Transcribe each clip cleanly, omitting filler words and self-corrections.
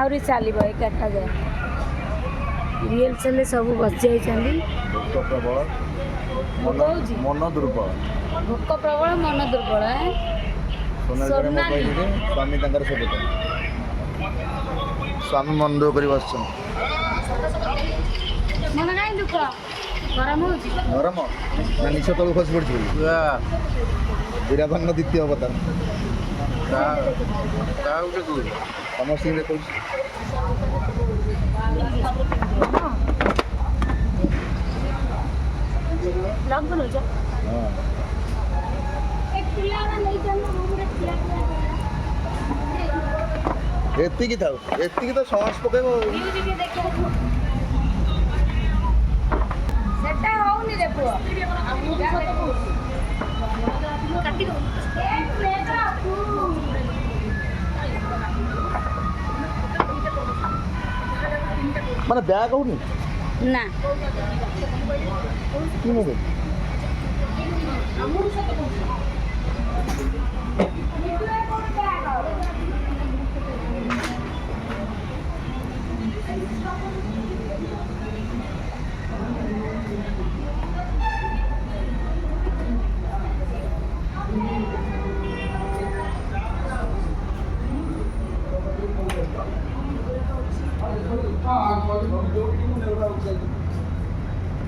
आहरी चलो 11टा जाए रिहर्सल सब बसी जाइए भोक प्रबल मन दुर्बल भोक प्रबल मन दुर्बल सोनाली स्वामी सेपटे स्वामी मन दुख कर बस मन कहीं दुख गरम हो गरम ना निश तक खसी पड़ी वीराभन द्वितीय अवतार समर सिंह देखो ब्लॉग बनाउछ एतिकी था एतिकी तो सॉस पकेबो सेटा होउनी रे पुआ काटी दो माने बैग होनी ना की मोबाइल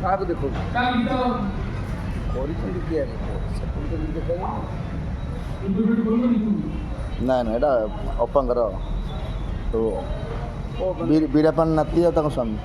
କାହାକୁ ଦେଖୁ କରିଛନ୍ତି କିଏ ନା ନା ଏଇଟା ଅପାଙ୍କର ବୀରାପାନ ନାତି ଆଉ ତାଙ୍କ ସ୍ୱାମୀ